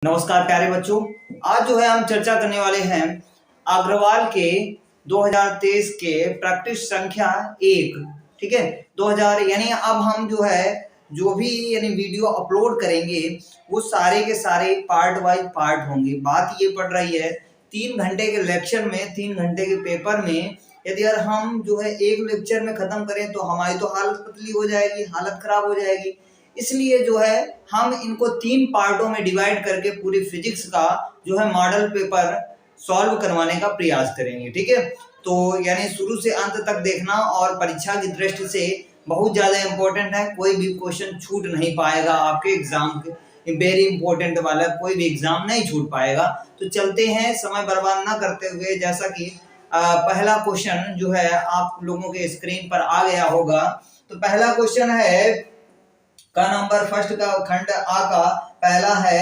नमस्कार प्यारे बच्चों। आज जो है हम चर्चा करने वाले हैं अग्रवाल के 2023 के प्रैक्टिस संख्या 1। ठीक है, 2000 यानी अब हम जो है जो भी यानी वीडियो अपलोड करेंगे वो सारे के सारे पार्ट वाइज पार्ट होंगे। बात ये पड़ रही है 3 घंटे के लेक्चर में, 3 घंटे के पेपर में यदि यार हम जो है एक लेक्चर में खत्म करें तो हमारी तो हालत पतली हो जाएगी, हालत खराब हो जाएगी। इसलिए जो है हम इनको 3 पार्टों में डिवाइड करके पूरी फिजिक्स का जो है मॉडल पेपर सॉल्व करवाने का प्रयास करेंगे। ठीक है, तो यानी शुरू से अंत तक देखना और परीक्षा की दृष्टि से बहुत ज्यादा इंपॉर्टेंट है। कोई भी क्वेश्चन छूट नहीं पाएगा आपके एग्जाम के, वेरी इंपॉर्टेंट वाला कोई भी एग्जाम नहीं छूट पाएगा। तो चलते हैं समय बर्बाद ना करते हुए, जैसा कि पहला क्वेश्चन जो है आप लोगों के स्क्रीन पर आ गया होगा। तो पहला क्वेश्चन है का नंबर फर्स्ट का खंड आ का पहला है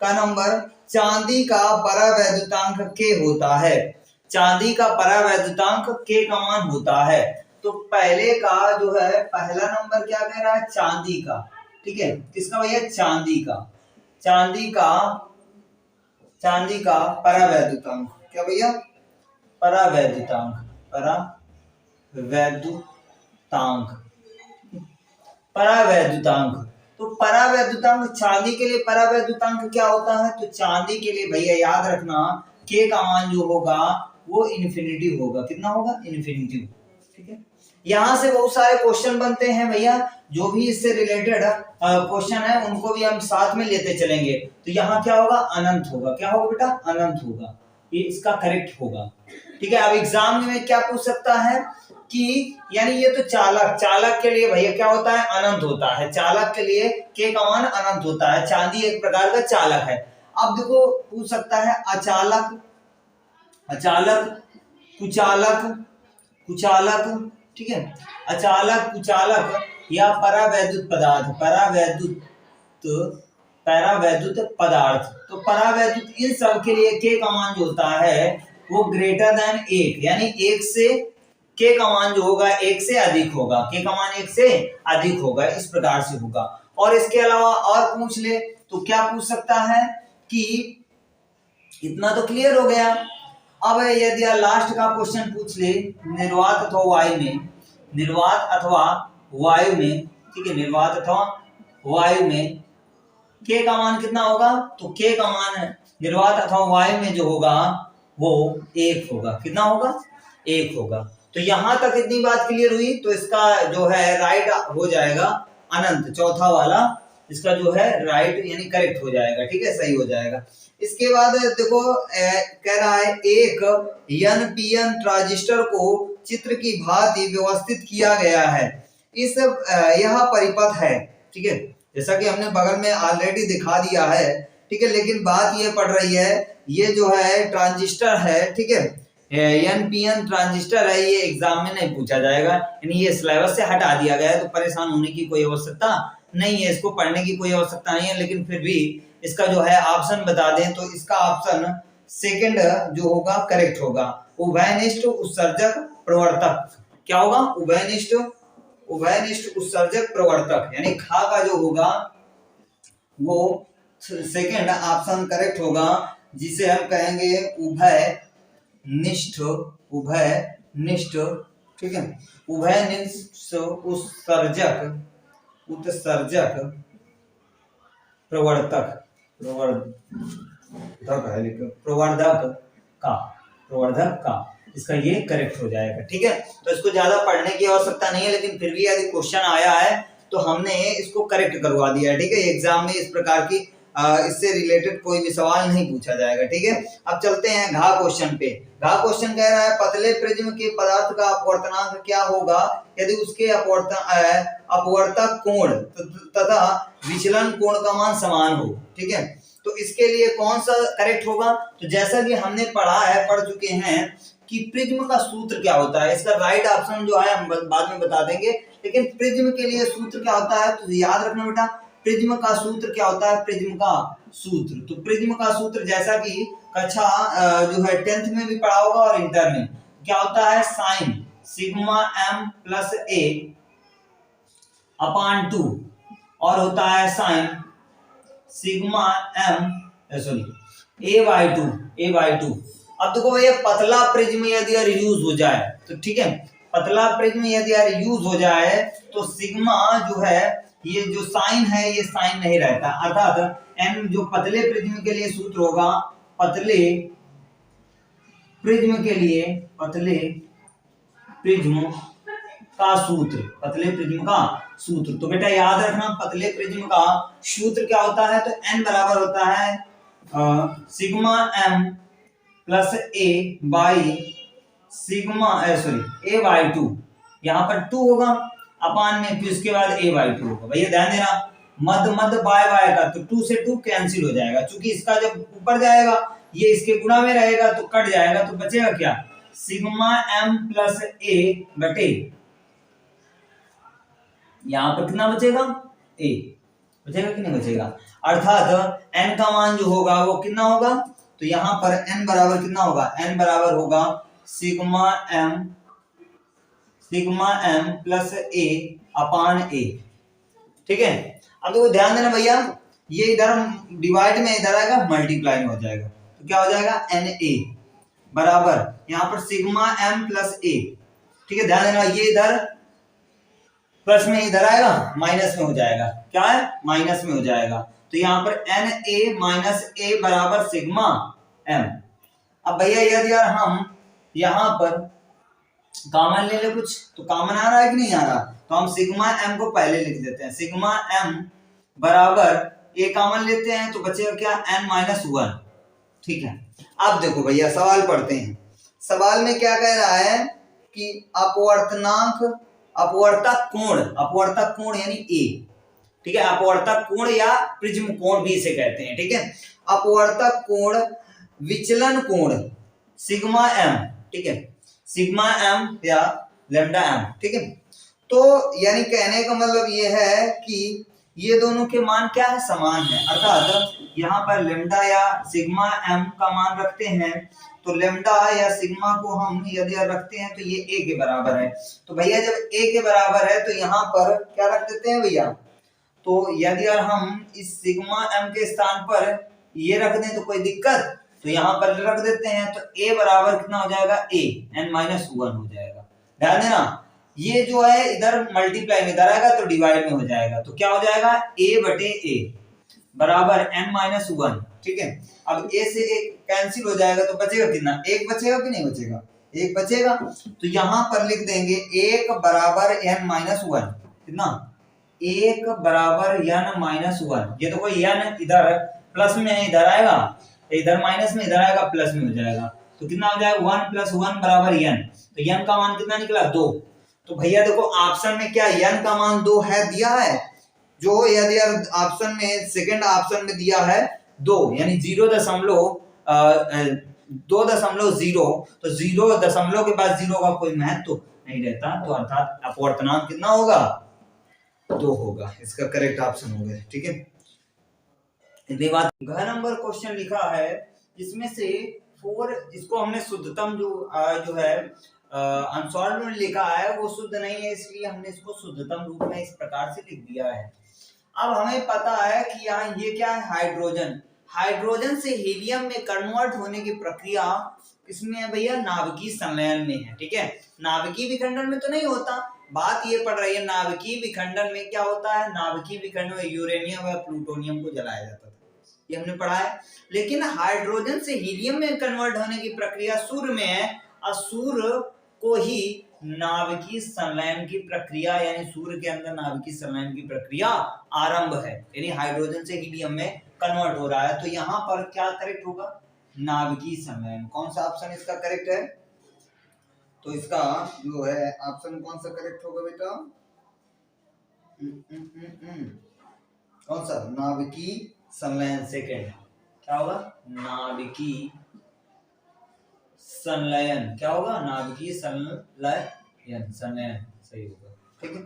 का नंबर चांदी का परावैद्युतांक के होता है। चांदी का परावैद्युतांक के का मान होता है। तो पहले का जो है पहला नंबर क्या कह रहा है, चांदी का। ठीक है, किसका भैया, चांदी का। चांदी का परावैद्युतांक क्या भैया, परावैद्युतांक परावैद्युतांक। तो परावैद्युतांक चांदी के लिए परावैद्युतांक क्या होता है, तो चांदी के लिए भैया याद रखना के का मान जो होगा वो इन्फिनिटी होगा। कितना होगा, इन्फिनिटी। ठीक है, यहाँ से बहुत सारे क्वेश्चन बनते हैं भैया, जो भी इससे रिलेटेड क्वेश्चन है उनको भी हम साथ में लेते चलेंगे। तो यहाँ क्या होगा, अनंत होगा। क्या होगा बेटा, अनंत होगा। ये इसका करेक्ट होगा। ठीक है, अब एग्जाम में क्या पूछ सकता है कि यानी ये तो चालक के लिए भैया क्या होता है, अनंत होता है। चालक के लिए के का मान अनंत होता है। चांदी एक प्रकार का चालक है। अब देखो पूछ सकता है अचालक, कुचालक। ठीक है, अचालक, कुचालक या परावैद्युत पदार्थ। तो परावैद्युत इन सब के लिए के का मान जो होता है वो ग्रेटर देन 1, यानी 1 से के का मान जो होगा 1 से अधिक होगा। के का मान 1 से अधिक होगा, इस प्रकार से होगा। और इसके अलावा और पूछ ले तो क्या पूछ सकता है कि इतना तो क्लियर हो गया। अब यदि लास्ट का क्वेश्चन पूछ ले, निर्वात अथवा वायु में, ठीक है, निर्वात अथवा वायु में के का मान कितना होगा, तो के का मान निर्वात अथवा वायु में जो होगा वो 1 होगा। कितना होगा, 1 होगा। तो यहां तक इतनी बात क्लियर हुई। तो इसका जो है राइट हो जाएगा अनंत, चौथा वाला इसका जो है राइट यानी करेक्ट हो जाएगा। ठीक है, सही हो जाएगा। इसके बाद देखो कह रहा है एक एनपीएन ट्रांजिस्टर को चित्र की भांति व्यवस्थित किया गया है। इस यह परिपथ है। ठीक है, जैसा कि हमने बगल में ऑलरेडी दिखा दिया है। ठीक है, लेकिन बात ये पड़ रही है ये जो है ट्रांजिस्टर है। ठीक है, एनपीएन ट्रांजिस्टर है, ये एग्जाम में नहीं पूछा जाएगा, यानी ये सिलेबस से हटा दिया गया है। तो परेशान होने की कोई आवश्यकता नहीं है, इसको पढ़ने की कोई आवश्यकता नहीं है। लेकिन फिर भी इसका जो है ऑप्शन बता दें तो इसका ऑप्शन सेकंड जो होगा करेक्ट होगा, उभयनिष्ठ उत्सर्जक प्रवर्तक। क्या होगा, उभयनिष्ठ उत्सर्जक प्रवर्तक, यानी खा का जो होगा वो सेकंड ऑप्शन करेक्ट होगा, जिसे हम कहेंगे उभयनिष्ठ। ठीक है, उभयनिष्ठ उत्सर्जक प्रवर्तक का इसका ये करेक्ट हो जाएगा। ठीक है, तो इसको ज्यादा पढ़ने की आवश्यकता नहीं है, लेकिन फिर भी यदि क्वेश्चन आया है तो हमने इसको करेक्ट करवा दिया है। ठीक है, एग्जाम में इस प्रकार की इससे रिलेटेड कोई भी सवाल नहीं पूछा जाएगा। ठीक है, अब चलते हैं घा क्वेश्चन पे। घा क्वेश्चन कह रहा है पतले प्रिज्म के पदार्थ का अपवर्तनांक क्या होगा यदि उसके अपवर्तक कोण तथा विचलन कोण का मान समान हो। ठीक है, तो इसके लिए कौन सा करेक्ट होगा, तो जैसा कि हमने पढ़ चुके हैं कि प्रिज्म का सूत्र क्या होता है। इसका राइट ऑप्शन जो है हम बाद में बता देंगे, लेकिन प्रिज्म के लिए सूत्र क्या होता है तो याद रखना बेटा, प्रिज्म का सूत्र क्या होता है, प्रिज्म का सूत्र। तो प्रिज्म का सूत्र जैसा कि कक्षा जो है 10th में भी पढ़ा होगा और इंटर में, क्या होता है, sine sigma m plus a upon 2 और होता है sine sigma m sorry a/2 अब देखो भैया पतला प्रिज्म यदि यार यूज हो जाए तो ठीक है, पतला प्रिज्म यदि यार यूज हो जाए तो सिग्मा जो है ये जो साइन है ये साइन नहीं रहता, अर्थात n जो पतले प्रिज्म के लिए सूत्र होगा, पतले प्रिज्म के लिए पतले प्रिज्म का सूत्र, पतले प्रिज्म का सूत्र, तो बेटा याद रखना पतले प्रिज्म का सूत्र क्या होता है, तो n बराबर होता है sigma m plus a by sigma a/2, यहाँ पर 2 होगा अपान में, फिर उसके बाद a/2 होगा। भैया ध्यान देना मध्य बाय का, तो 2 से 2 कैंसिल हो जाएगा, क्योंकि इसका जब ऊपर जाएगा ये इसके गुणा में रहेगा तो कट जाएगा, तो बचेगा क्या सिग्मा m प्लस a बटे, यहां पर कितना बचेगा a, बचेगा कि नहीं बचेगा, अर्थात n का मान जो होगा वो कितना होगा, तो यहां पर n बराबर कितना होगा, n बराबर होगा sigma m plus a upon a, ठीक है। अब देखो ध्यान देना भैया, ये इधर डिवाइड में इधर आएगा मल्टीप्लाई में हो जाएगा, तो क्या हो जाएगा Na बराबर यहाँ पर सिग्मा m प्लस a, ठीक है। ध्यान देना ये इधर प्लस में इधर आएगा माइनस में हो जाएगा, क्या है माइनस में हो जाएगा, तो यहाँ पर Na माइनस a बराबर सिग्मा m। अब भैया यदि यार हम यहाँ पर कॉमन ले ले कुछ, तो कॉमन आ रहा है कि नहीं आ रहा, तो हम सिग्मा m को पहले लिख देते हैं, सिग्मा m बराबर a कॉमन लेते हैं तो बचेगा क्या n-1, ठीक है। अब देखो भैया सवाल पढ़ते हैं, सवाल में क्या कह रहा है कि अपवर्तनांक अपवर्तक कोण यानी a, ठीक है, अपवर्तक कोण या प्रिज्म कोण भी इसे कहते हैं, ठीक है। अपवर्तक कोण विचलन कोण सिग्मा m, ठीक है, सिग्मा m या लैम्डा m, ठीक है। तो यानी कहने का मतलब ये है कि ये दोनों के मान क्या है, समान है, अर्थात यहाँ पर लैम्डा या सिग्मा m का मान रखते हैं, तो लैम्डा या सिग्मा को हम यदि रखते हैं तो ये a के बराबर है, तो भैया जब a के बराबर है तो यहाँ पर क्या रख देते हैं भैया, तो यदि हम इस सिग्मा m के स्थान पर ये रख दें तो कोई दिक्कत, तो यहाँ पर रख देते हैं, तो a बराबर कितना हो जाएगा a n-1 हो जाएगा। ध्यान देना ये जो है इधर मल्टीप्लाई में इधर आएगा तो डिवाइड में हो जाएगा, तो क्या हो जाएगा a बटे a बराबर n-1, ठीक है। अब a से a कैंसिल हो जाएगा तो बचेगा कितना, 1 बचेगा कि नहीं बचेगा, 1 बचेगा, तो यहाँ पर लिख देंगे 1 बराबर n-1, कितना 1 बराबर n-1, ये तो कोई n इधर प्लस में है इधर आएगा, इधर माइनस में इधर आएगा प्लस में हो जाएगा, तो कितना हो जाएगा 1 + 1 बराबर n, तो n का मान कितना निकला 2, तो भैया देखो ऑप्शन में क्या n का मान 2 है दिया है, जो यदि ऑप्शन में सेकंड ऑप्शन में दिया है 2 यानी 0.2.0, तो 0 के बाद 0 का कोई महत्व नहीं रहता, तो अर्थात अपवर्तनांक कितना होगा 2 होगा, इसका करेक्ट ऑप्शन हो गया, ठीक है। इतनी बात। घ नंबर क्वेश्चन लिखा है जिसमें से 4, इसको हमने शुद्धतम जो है अनसॉल्व में लिखा है वो शुद्ध नहीं है, इसलिए हमने इसको शुद्धतम रूप में इस प्रकार से लिख दिया है। अब हमें पता है कि यहाँ ये क्या है, हाइड्रोजन से हीलियम में कन्वर्ट होने की प्रक्रिया किसमें है भैया, नाभिकीय संलयन में है, ठीक है। नाभिकीय विखंडन में तो नहीं होता, बात ये पड़ रही है नाभिकीय विखंडन में क्या होता है, नाभिकीय विखंडन में यूरेनियम या प्लूटोनियम को जलाया जाता था, ये हमने पढ़ा है। लेकिन हाइड्रोजन से हीलियम में कन्वर्ट होने की प्रक्रिया सूर्य में है, और सूर्य को ही नाभिकीय संलयन की प्रक्रिया यानी सूर्य के अंदर नाभिकीय संलयन की प्रक्रिया आरंभ है, यानी हाइड्रोजन से हीलियम में कन्वर्ट हो रहा है, तो यहाँ पर क्या करेक्ट होगा, नाभिकीय संलयन। कौन सा ऑप्शन इसका करेक्ट है, तो इसका जो है ऑप्शन कौन सा करेक्ट होगा बेटा, कौन सा, नाभिकीय संलयन, सेकेंड क्या होगा, नाभिकीय संलयन, क्या होगा नाभिकीय संलयन, सही होगा, ठीक है,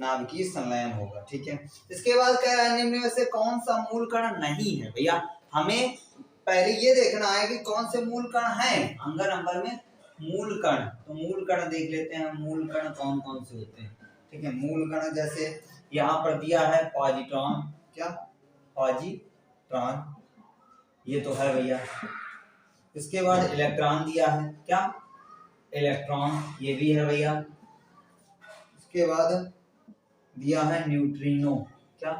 नाभिकीय संलयन होगा, ठीक है। इसके बाद कह रहा है निम्न में से कौन सा मूल कण नहीं है, भैया हमें पहले ये देखना है कि कौन से मूल कण हैं, अंग नंबर में मूल कण, तो मूल कण देख लेते हैं, मूल कण कौन कौन से होते हैं, ठीक है। मूल कण जैसे यहाँ पर दिया है पॉजिट्रॉन, क्या पॉजिट्रॉन, ये तो है भैया। इसके बाद इलेक्ट्रॉन दिया है, क्या इलेक्ट्रॉन, ये भी है भैया। इसके बाद दिया है न्यूट्रिनो, क्या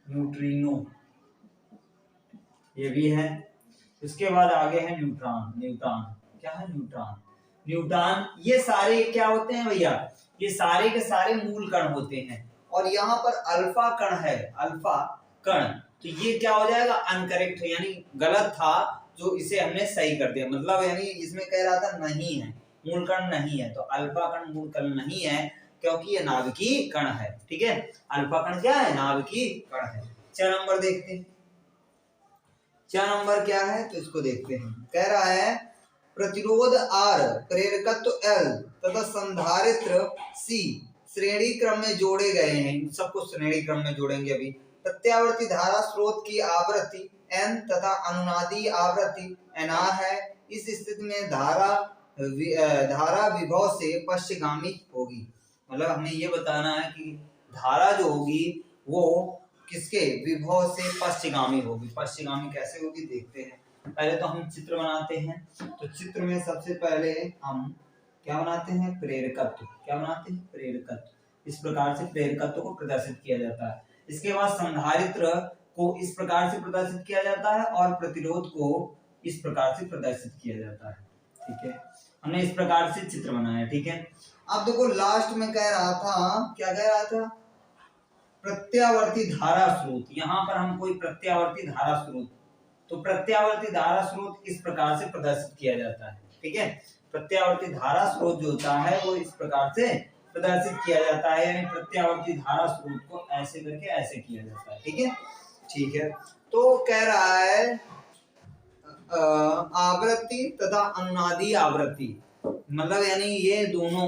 न्यूट्रिनो, ये भी है। इसके बाद आगे है न्यूट्रॉन, न्यूट्रॉन क्या है न्यूट्रॉन, न्यूट्रॉन। ये सारे क्या होते हैं भैया, ये सारे के सारे मूल कण होते हैं। और यहाँ पर अल्फा कण है, अल्फा कण, तो ये क्या हो जाएगा अनकरेक्ट, यानी गलत था, जो इसे हमने सही कर दिया। मतलब यानी इसमें कह रहा था नहीं है, मूल कण नहीं है, तो अल्फा कण मूल कण नहीं है, क्योंकि ये नाभिकीय कण है। ठीक है, अल्फा कण क्या है, नाभिकीय कण है। 6 नंबर देखते हैं, 4 नंबर क्या है, तो इसको देखते हैं। कह रहा है प्रतिरोध R, प्रेरकत्व L तथा संधारित्र C श्रेणी क्रम में जोड़े गए हैं। सबको श्रेणी क्रम में जोड़ेंगे अभी। प्रत्यावर्ती धारा स्रोत की आवृत्ति N तथा अनुनादी आवृत्ति NR है। इस स्थिति में धारा विभव से पश्चिमगामी होगी। मतलब हमें ये बताना है कि धारा जो होगी वो किसके विभव से पश्चिमगामी होगी। पश्चिमगामी कैसे होगी देखते हैं। पहले तो हम चित्र बनाते हैं। तो चित्र में सबसे पहले हम क्या बनाते हैं, प्रेरकत्व। क्या बनाते हैं, प्रेरकत्व। इस प्रकार से प्रेरकत्व को प्रदर्शित किया जाता है। इसके बाद संधारित्र को इस प्रकार से प्रदर्शित किया जाता है और प्रतिरोध को इस प्रकार से प्रदर्शित किया जाता है। ठीक है, हमने इस प्रकार से चित्र बनाया। ठीक है, अब देखो लास्ट में कह रहा था, क्या कह रहा था, प्रत्यावर्ती धारा स्रोत। यहाँ पर हम कोई प्रत्यावर्ती धारा स्रोत, तो प्रत्यावर्ती धारा स्रोत इस प्रकार से प्रदर्शित किया जाता है। ठीक है, प्रत्यावर्ती धारा स्रोत जो होता है वो इस प्रकार से प्रदर्शित किया जाता है, यानी प्रत्यावर्ती धारा स्रोत को ऐसे करके ऐसे किया जाता है। ठीक है, ठीक है। तो कह रहा है आवृत्ति तथा अनुनादी आवृत्ति, मतलब यानी ये दोनों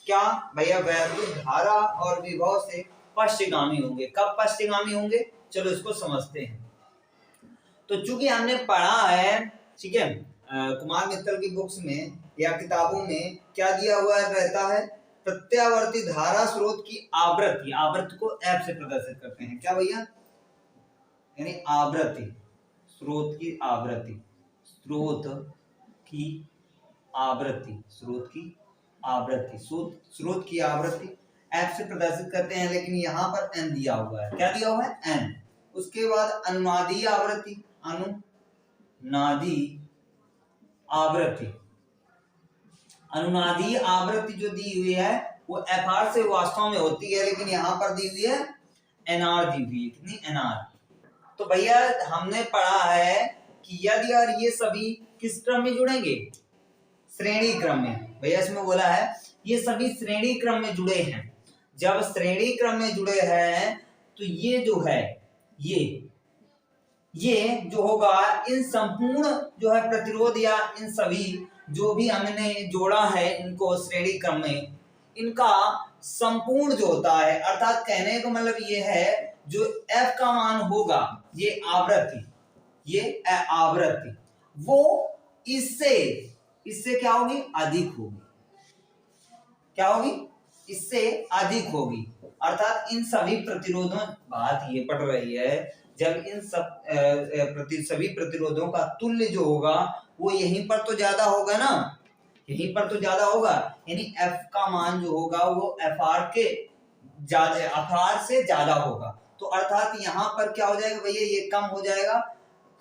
क्या भैया वैद्युत धारा और विभव से पश्चिमगामी होंगे। कब पश्चिमगामी होंगे, चलो इसको समझते हैं। तो चूंकि हमने पढ़ा है, ठीक है, कुमार मित्तल की बुक्स में या किताबों में क्या दिया हुआ रहता है, प्रत्यावर्ती धारा स्रोत की आवृत्ति, आवृत्ति को एफ से प्रदर्शित करते हैं। क्या भैया, यानी आवृत्ति, स्रोत की आवृत्ति, स्रोत की आवृत्ति, स्रोत की आवृत्ति, स्रोत की आवृत्ति एफ से प्रदर्शित करते हैं। लेकिन यहाँ पर एन दिया हुआ है, क्या दिया हुआ है, एन। उसके बाद अनुनादी आवृत्ति, अनुनादी आवृत्ति, अनुनादी आवृत्ति जो दी हुई है वो एफ आर से वास्तव में होती है, लेकिन यहाँ पर दी हुई है एनआर दी हुई है। कितनी, एनआर। तो भैया हमने पढ़ा है कि यदि और ये सभी किस क्रम में जुड़ेंगे, श्रेणी क्रम में। भैया इसमें बोला है ये सभी श्रेणी क्रम में जुड़े हैं। जब श्रेणी क्रम में जुड़े हैं तो ये जो है ये जो होगा, इन संपूर्ण जो है प्रतिरोध या इन सभी जो भी हमने जोड़ा है इनको श्रेणी क्रम में, इनका संपूर्ण जो होता है, अर्थात कहने का मतलब ये है जो F का मान होगा, ये आवृत्ति, ये आवृत्ति वो इससे क्या होगी, अधिक होगी। क्या होगी, इससे अधिक होगी। अर्थात इन सभी प्रतिरोधों, बात ये पड़ रही है, जब इन सब सभी प्रतिरोधों का तुल्य जो होगा वो यहीं पर तो ज्यादा होगा ना, यहीं पर तो ज्यादा होगा, यानी F का मान जो होगा वो FR से ज्यादा होगा। तो अर्थात यहाँ पर क्या हो जाएगा भैया, ये कम हो जाएगा,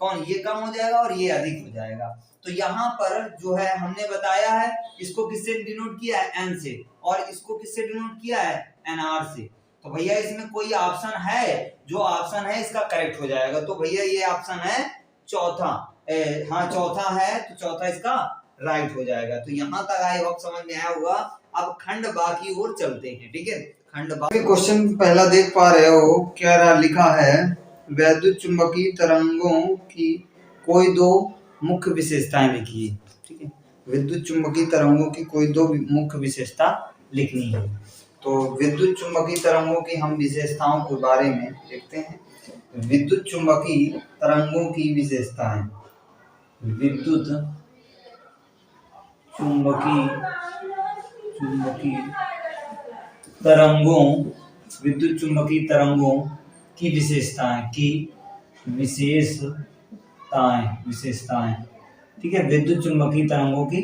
कौन, ये कम हो जाएगा और ये अधिक हो जाएगा। तो यहाँ पर जो है हमने बताया है, इसको किससे डिनोट किया है, N से, और इसको किससे डिनोट किया है, NR से। तो भैया इसमें कोई ऑप्शन है, जो ऑप्शन है इसका करेक्ट हो जाएगा। तो भैया ये ऑप्शन है चौथा, हाँ चौथा है, तो चौथा इसका राइट हो जाएगा। तो यहाँ तक आई होप समझ में आया होगा। अब खंड बाकी ओर चलते हैं। ठीक है, खंड बाकी क्वेश्चन पहला देख पा रहे हो, क्या लिखा है, वैद्युत चुंबकीय तरंगों की कोई दो मुख्य विशेषताएं लिखिए। ठीक है, विद्युत चुंबकीय तरंगों की कोई दो मुख्य विशेषता लिखनी है। तो विद्युत चुंबकीय तरंगों की हम विशेषताओं के बारे में देखते हैं। विद्युत चुंबकीय तरंगों की विशेषताएं, विद्युत चुंबकीय तरंगों, विद्युत चुंबकीय तरंगों की विशेषताएं, की विशेषताएं, विशेषताएं, ठीक है, विद्युत चुंबकीय तरंगों की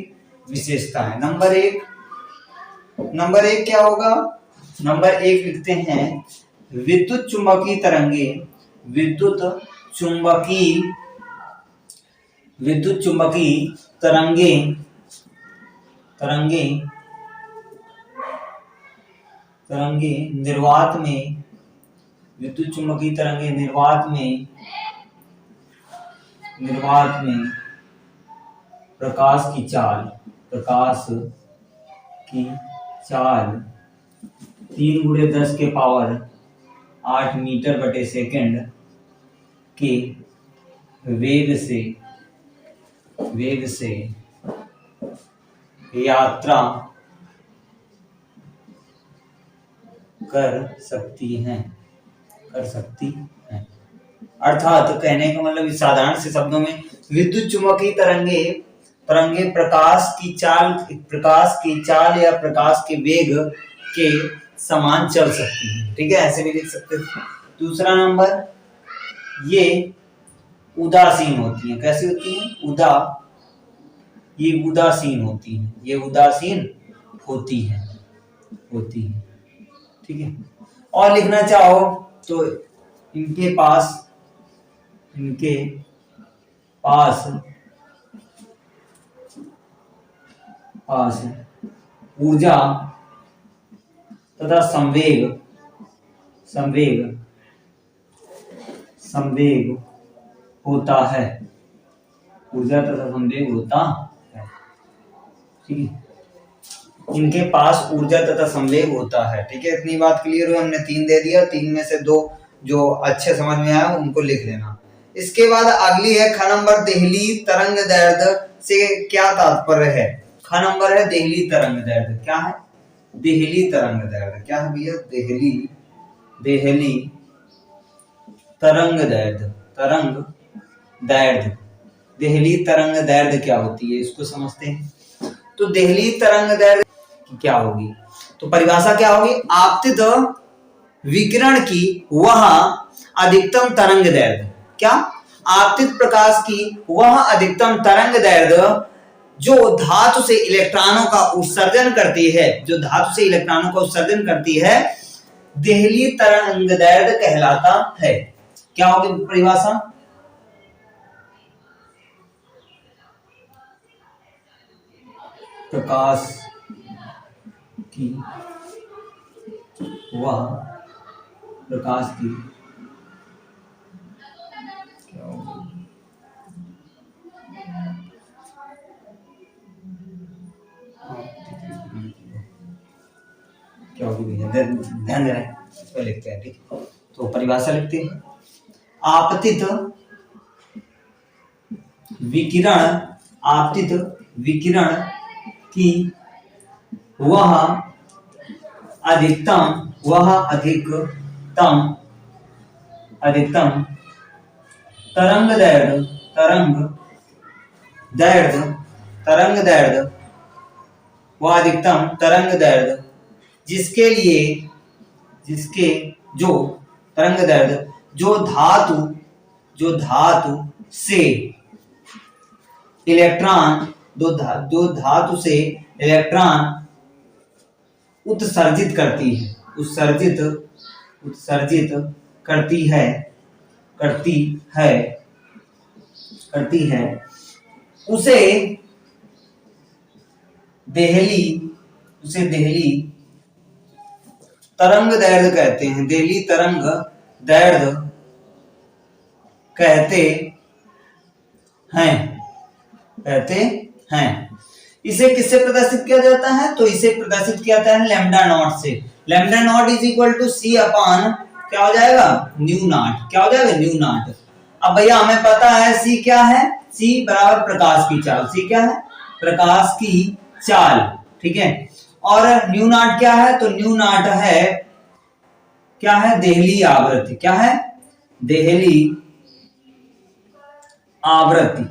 विशेषताएं। नंबर एक क्या होगा? नंबर एक लिखते हैं विद्युत चुंबकीय तरंगे, विद्युत चुंबकीय तरंगे निर्वात में, विद्युत चुंबकीय तरंगे निर्वात में प्रकाश की चाल 3×10⁸ मीटर बटे सेकंड के वेग से यात्रा कर सकती हैं। अर्थात कहने का मतलब इस साधारण से शब्दों में, विद्युत चुंबकीय तरंगे प्रकाश की चाल या प्रकाश के वेग के समान चल सकती हैं, ठीक है, ऐसे भी लिख सकते हैं। दूसरा नंबर, ये उदासीन होती हैं। कैसी होती हैं? ये उदासीन होती हैं, ठीक है। और लिखना चाहो तो इनके पास ऊर्जा तथा संवेग होता है, ठीक है। इनके पास ऊर्जा तथा संवेग होता है, ठीक है। इतनी बात क्लियर हुई? हमने 3 दे दिया, 3 में से 2 जो अच्छे समझ में आया उनको लिख लेना। इसके बाद अगली है ख नंबर, देहली तरंग दैर्ध्य से क्या तात्पर्य है? ख नंबर है देहली तरंग दैर्ध्य। क्या है? देहली तरंग दैर्ध्य। क्या है भैया? देहली तरंग दैर्ध्य। देहली तरंग दैर्ध्य क्या होती है, इसको समझते हैं। तो देहली तरंग दैर्ध्य क्या होगी? तो परिभाषा क्या होगी? आपतित विकिरण की वह अधिकतम तरंग दैर्ध्य। क्या? आपतित प्रकाश की वह अधिकतम तरंग दैर्ध्य जो धातु से इलेक्ट्रॉनों का उत्सर्जन करती है, देहली तरंग दैर्ध्य कहलाता है। क्या होगी परिभाषा? प्रकाश की क्या होगी भैया? ध्यान देना, इसको लिखते हैं, ठीक। तो परिभाषा लिखते हैं, आपतित विकिरण की वह अधिकतम तरंग दैर्ध्य जिसके जो धातु से इलेक्ट्रॉन उत्सर्जित करती है उसे देहली तरंग दैर्ध्य कहते हैं। देहली तरंग दैर्ध्य कहते हैं। इसे किससे प्रदर्शित किया जाता है? तो इसे प्रदर्शित किया जाता है लैम्डा नॉट से। Lambda naught is equal to c upon क्या हो जाएगा? Nu naught. क्या हो जाएगा? Nu naught. अब भैया हमें पता है सी क्या है? सी बराबर प्रकाश की चाल। सी क्या है? प्रकाश की चाल, ठीक है। और न्यू नॉट क्या है? तो न्यू नॉट है क्या है? देहली आवृत्ति। क्या है? देहली आवृत्ति।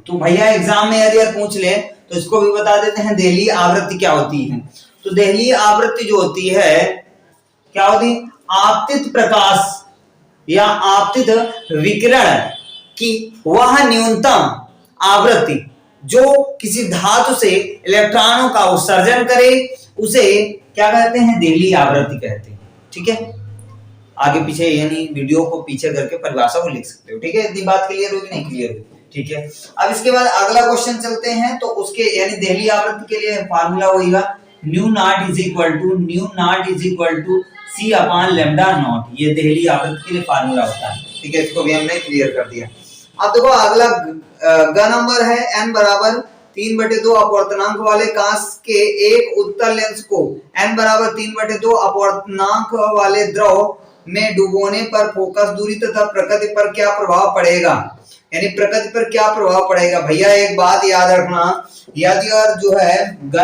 तो भैया एग्जाम में यदि पूछ ले तो इसको भी बता देते हैं देहली आवृत्ति क्या होती है। तो देहली आवृत्ति जो होती है क्या होती? आपतित या आपतित विकिरण की वह न्यूनतम आवृत्ति जो किसी धातु से इलेक्ट्रॉनों का उत्सर्जन करे उसे क्या कहते हैं, देहली आवृत्ति कहते हैं। ठीक है, आगे पीछे यानी वीडियो को पीछे करके परिभाषा को लिख सकते हो। ठीक है, इतनी बात क्लियर होगी, नहीं क्लियर होगी? ठीक है, अब इसके बाद अगला क्वेश्चन चलते हैं। तो उसके यानी देहली आवृत्ति के लिए फार्मूला होगा nu naught is equal to c upon lambda naught. ये देहली आवृत्ति के लिए फार्मूला होता है। ठीक है, इसको भी हमने क्लियर कर दिया। अब देखो अगला ग नंबर है n बराबर 3/2 अपवर्तनांक वाले कांच के एक उत्तल लेंस को n बराबर 3/2 अपवर्तनांक वाले द्रव में डुबोने पर फोकस दूरी तथा प्रकृति पर क्या प्रभाव पड़ेगा, यानी प्रकृति पर क्या प्रभाव पड़ेगा। भैया एक बात याद रखना, यदि और जो है ग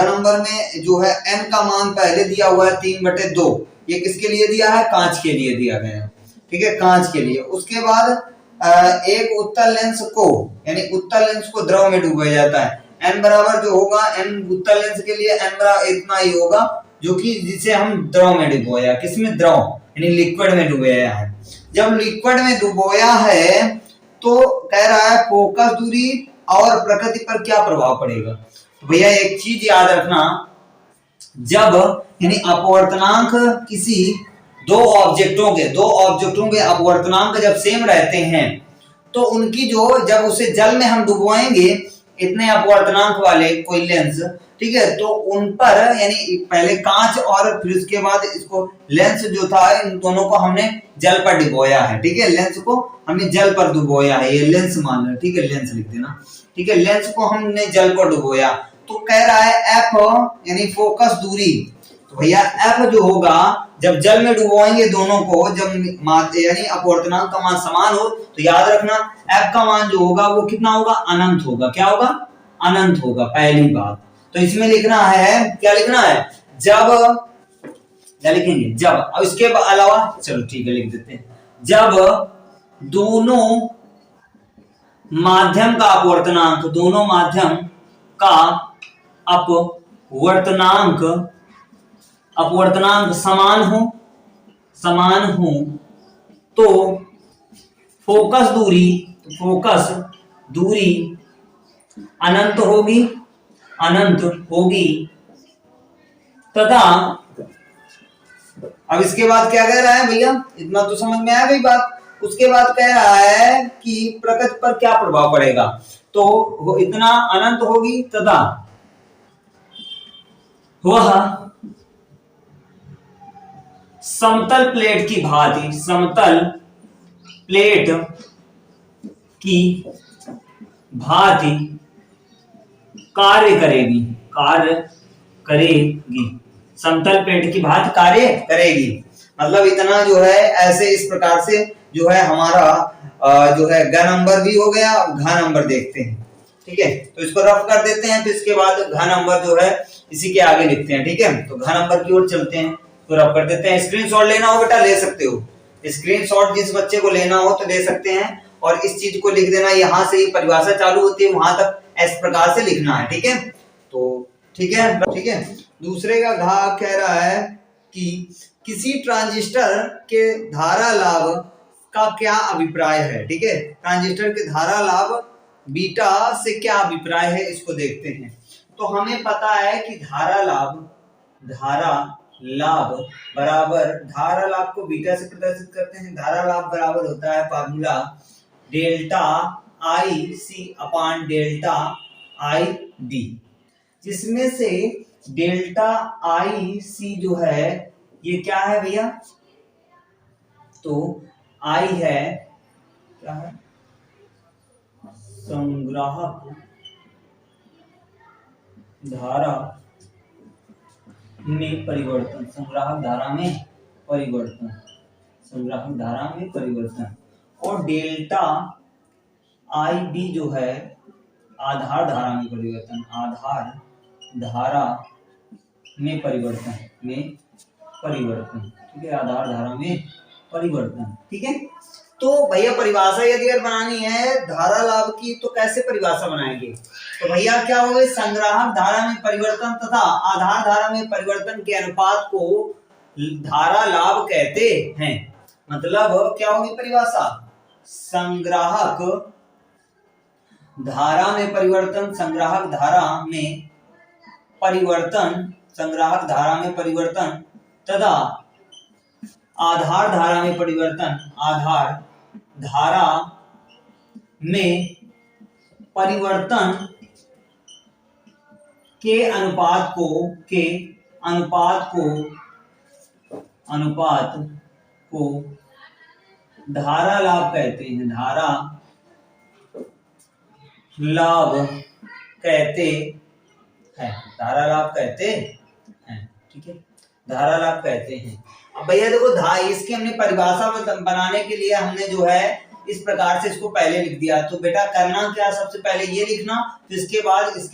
नंबर में जो है n का मान पहले दिया हुआ है 3/2, ये किसके लिए दिया है, कांच के लिए दिया गया है। ठीक है, कांच के लिए। उसके बाद एक उत्तल लेंस को यानी उत्तल लेंस को द्रव में डुबाया जाता है। n बराबर जो होगा n उत्तल लेंस के लिए n बराबर इतना ही होगा जो कि जिसे हम द्रव में डुबोया, किसमें, द्रव यानी लिक्विड में डुबोया है। जब लिक्विड में डुबोया है तो कह रहा है फोकस दूरी और प्रकृति पर क्या प्रभाव पड़ेगा। तो भैया एक चीज याद रखना, जब यानी अपवर्तनांक किसी दो ऑब्जेक्टों के अपवर्तनांक जब सेम रहते हैं तो उनकी जो जब उसे जल में हम डुबोएंगे इतने अपवर्तनांक वाले कोई लेंस, ठीक है, तो उन पर यानी पहले कांच और फिर उसके बाद इसको लेंस जो था इन दोनों को हमने जल पर डुबोया है। ठीक है, लेंस को हमने जल पर डुबोया है, ये लेंस मान लो। ठीक है, लेंस लिख देना। ठीक है, लेंस को हमने जल पर डुबोया तो कह रहा है एफ यानी फोकस दूरी। तो भैया एफ जो होगा जब जल में डुबोएंगे दोनों को, जब यानी अपवर्तनांक का मान समान हो तो याद रखना एफ का मान जो होगा वो कितना होगा, अनंत होगा। क्या होगा, अनंत होगा, पहली बात। तो इसमें लिखना है, क्या लिखना है, जब, क्या लिखेंगे, जब। अब इसके अलावा चलो ठीक है लिख देते हैं, जब दोनों माध्यम का अपवर्तनांक, दोनों माध्यम का अपवर्तनांक समान हो तो फोकस दूरी अनंत होगी तथा, अब इसके बाद क्या कह रहा है भैया, इतना तो समझ में आ गई बात। उसके बाद कह रहा है कि प्रकृति पर क्या प्रभाव पड़ेगा, तो वो इतना अनंत होगी तथा वह समतल प्लेट की भांति कार्य करेगी। समतल प्लेट की भांति कार्य करेगी मतलब इतना जो है ऐसे इस प्रकार से जो है हमारा जो है ग नंबर भी हो गया। अब घ नंबर देखते हैं। ठीक है, तो इसको रफ कर देते हैं, फिर इसके बाद घ नंबर जो है इसी के आगे लिखते हैं। ठीक है, तो घ नंबर की ओर चलते हैं, तो रफ कर देते हैं। स्क्रीनशॉट लेना हो बेटा ले सकते हो, स्क्रीनशॉट जिस बच्चे को लेना हो तो ले सकते हैं, और इस चीज को लिख देना, यहाँ से ही परिभाषा चालू होती है वहां तक इस प्रकार से लिखना है। ठीक है, तो ठीक है। दूसरे का घ कह रहा है कि किसी ट्रांजिस्टर के धारा लाभ का क्या अभिप्राय है। ठीक है, ट्रांजिस्टर के धारा लाभ बीटा से क्या अभिप्राय है इसको देखते हैं। तो हमें पता है कि धारा लाभ को बीटा से प्रदर्शित करते हैं। धारा लाभ बराबर होता है formula delta I C upon delta I D, जिसमें से डेल्टा आई सी जो है ये क्या है भैया, तो आई है क्या है, संग्राहक धारा में परिवर्तन, संग्राहक धारा में परिवर्तन, और डेल्टा आई बी जो है आधार धारा में परिवर्तन, आधार धारा में परिवर्तन। ठीक है, आधार धारा में परिवर्तन। ठीक है, तो भैया परिभाषा यदि अगर बनानी है धारा लाभ की तो कैसे परिभाषा बनाएंगे, तो भैया क्या होगा, संग्राहक धारा में परिवर्तन तथा आधार धारा में परिवर्तन के अनुपात को धारा लाभ कहते हैं। मतलब क्या होगी परिभाषा, संग्राहक धारा में परिवर्तन, संग्राहक धारा में परिवर्तन, संग्राहक धारा में परिवर्तन तथा आधार धारा में परिवर्तन, आधार धारा में परिवर्तन के अनुपात को धारा लाभ कहते हैं, धारा लाभ कहते हैं, धारा लाभ कहते हैं। ठीक है, धारा लाभ कहते हैं। अब भैया देखो इसकी हमने परिभाषा बनाने के लिए हमने जो है इस प्रकार से इसको पहले लिख दिया। तो बेटा करना क्या, सबसे पहले ये लिखना, फिर इसके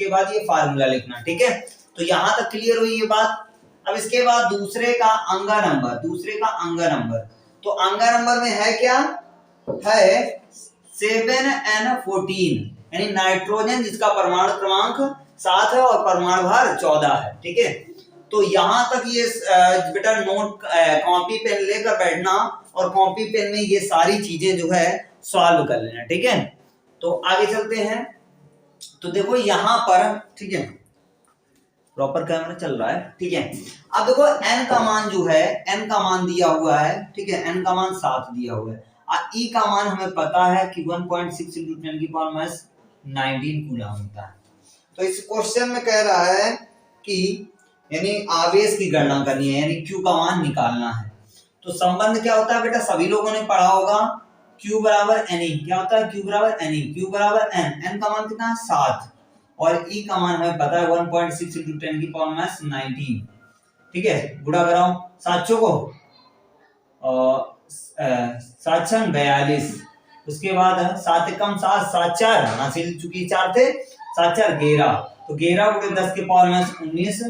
बाद ये फार्मूला लिखना। ठीक है, तो यहां तक क्लियर हुई ये बात। अब इसके बाद दूसरे का अंगा नंबर, तो अंगा नंबर में है क्या, है 7n14, यानी नाइट्रोजन जिसका परमाणु क्रमांक 7 है और परमाणु भार 14 है। ठीक है, तो यहां तक ये बेटा नोट कॉपी पेन लेकर बैठना और कॉपी पेन में ये सारी चीजें जो है सॉल्व कर लेना। ठीक है, तो आगे चलते हैं। तो देखो यहां पर, ठीक है, प्रॉपर कैमरा चल रहा है। ठीक है, अब देखो n का मान जो है, n का मान दिया हुआ है। ठीक है, n का मान 7 दिया हुआ है और e का मान हमें पता है कि 1.6 × 10⁻19 कूलम होता है। तो इस क्वेश्चन में कह रहा है कि यानी आवेश की गणना करनी है, यानी Q का मान निकालना है। तो संबंध क्या होता है बेटा, सभी लोगों ने पढ़ा होगा, Q बराबर Ne। क्या होता है Q बराबर Ne, Q बराबर n का मान कितना है 7 और E का मान हमें पता है 1.6 × 10⁻19। ठीक है, गुणा कराओ 7 को 7 छंग 42, उसके बाद 7 कम 7, 7 4 हासिल, चूंकि 4 थे, 7 4 11, तो 11 × 10⁻19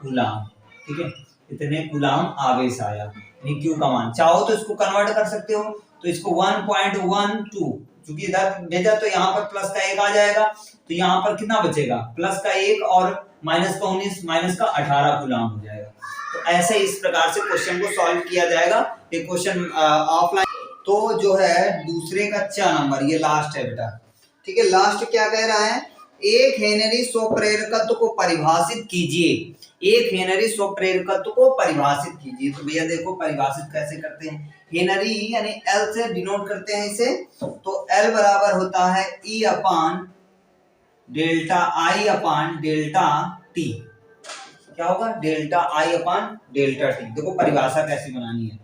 कूलम। ठीक है, इतने कूलम आवेश आया, यानी Q का मान। चाहो तो इसको कन्वर्ट कर सकते हो, तो इसको 1.12, क्योंकि इधर भेजा तो यहाँ पर प्लस का 1 आ जाएगा, तो यहाँ पर कितना बचेगा, प्लस का 1 और माइनस का 19, माइनस का 18 कूलम हो जाएगा। तो ऐसे इस प्रकार से क्वेश्चन को सॉल्व किया जाएगा। ये क्वेश्चन ऑफलाइन। तो जो है दूसरे का 4 नंबर, ये लास्ट है बेटा। ठीक है, लास्ट क्या कह रहा है, एक हेनरी स्वप्रेरकत्व को परिभाषित कीजिए, एक हेनरी स्वप्रेरकत्व को परिभाषित कीजिए। तो भैया देखो परिभाषित कैसे करते हैं, हेनरी यानी L से डिनोट करते हैं इसे। तो L बराबर होता है E upon delta I upon delta T। क्या होगा, delta I upon delta T। देखो परिभाषा कैसे बनानी है,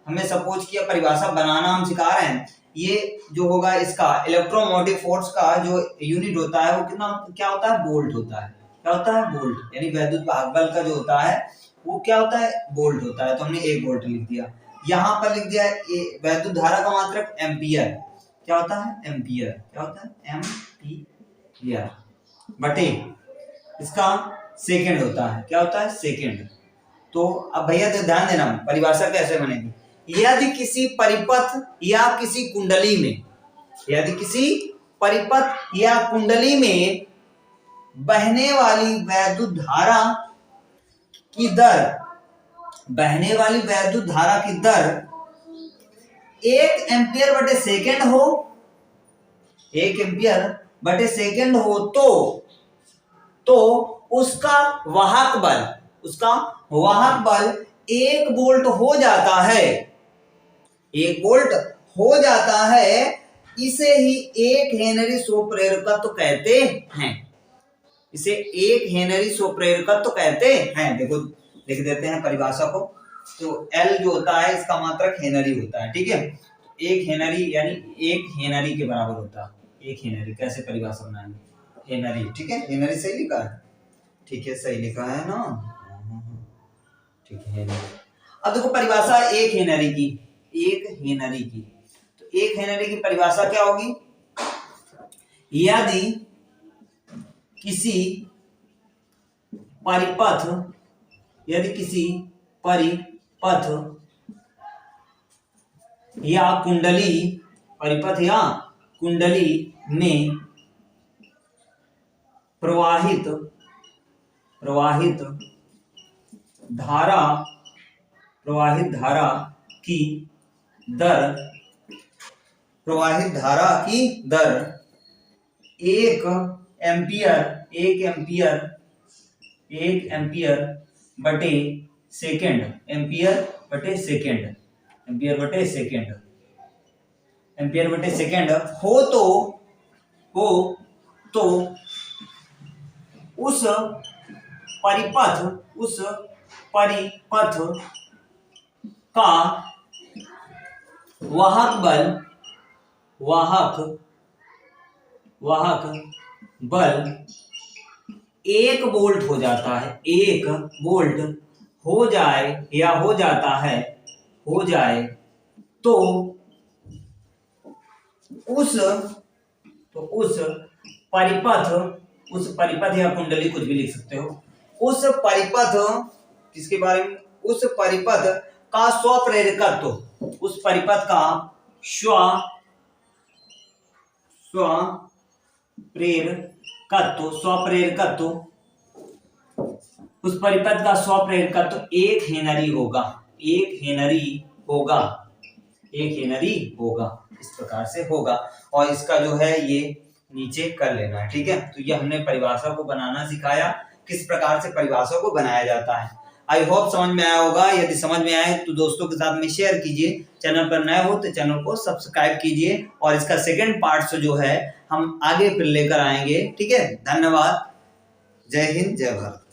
हमने सपोज किया परिभाषा बनाना हम सिखा रहे हैं। ये जो होगा इसका इलेक्ट्रोमोटिव फोर्स का जो यूनिट होता है वो कितना, क्या होता है, वोल्ट होता है। क्या होता है, वोल्ट, यानी वैद्युत भागबल का जो होता है वो क्या होता है, वोल्ट होता है। तो हमने 1 वोल्ट लिख दिया, यहाँ पर लिख दिया वैद्युत धारा का मात्रक एम्पियर। क्या होता है, एम्पियर। क्या होता है, एम्पियर बटे इसका सेकंड होता है। क्या होता है, सेकंड। तो अब भैया ध्यान देना परिभाषा कैसे बनेगी, यदि किसी परिपथ या किसी कुंडली में, यदि किसी परिपथ या कुंडली में बहने वाली वैद्युत धारा की दर, बहने वाली वैद्युत धारा की दर 1 एम्पियर बटे सेकंड हो, 1 एम्पियर बटे सेकंड हो, तो उसका वाहक बल, उसका वाहक बल 1 वोल्ट हो जाता है, 1 वोल्ट हो जाता है। इसे ही 1 हेनरी स्वप्रेरकत्व कहते हैं, इसे 1 हेनरी स्वप्रेरकत्व कहते हैं। देखो लिख देते हैं परिभाषा को। तो L जो होता है इसका मात्रक हेनरी होता है। ठीक है, 1 हेनरी यानी 1 हेनरी के बराबर होता है। 1 हेनरी कैसे परिभाषा बनाएंगे, हेनरी। ठीक है, हेनरी सही लिखा है, ठीक है, सही लिखा है ना, ठीक है। अब देखो परिभाषा 1 हेनरी की, 1 हेनरी की, तो 1 हेनरी की परिभाषा क्या होगी, यदि किसी परिपथ, यदि किसी परिपथ या कुंडली, परिपथ या कुंडली में प्रवाहित धारा की दर, प्रवाहित धारा की दर 1 एम्पियर बटे सेकेंड, एम्पियर बटे सेकेंड हो तो उस परिपथ का वाहक बल 1 वोल्ट हो जाता है, 1 वोल्ट हो जाए तो उस परिपथ या कुंडली कुछ भी लिख सकते हो, उस परिपथ किसके बारे में, उस परिपथ का स्वप्रेरकत्व, उस परिपथ का स्वप्रेरकत्व, उस परिपथ का स्वप्रेरकत्व 1 हेनरी होगा, इस प्रकार से होगा। और इसका जो है ये नीचे कर लेना है, ठीक है। तो ये हमने परिभाषा को बनाना सिखाया, किस प्रकार से परिभाषा को बनाया जाता है। आई होप समझ में आया होगा। यदि समझ में आए तो दोस्तों के साथ में शेयर कीजिए, चैनल पर नए हो तो चैनल को सब्सक्राइब कीजिए, और इसका सेकंड पार्ट जो है हम आगे फिर लेकर आएंगे, ठीक है। धन्यवाद। जय हिंद, जय भारत।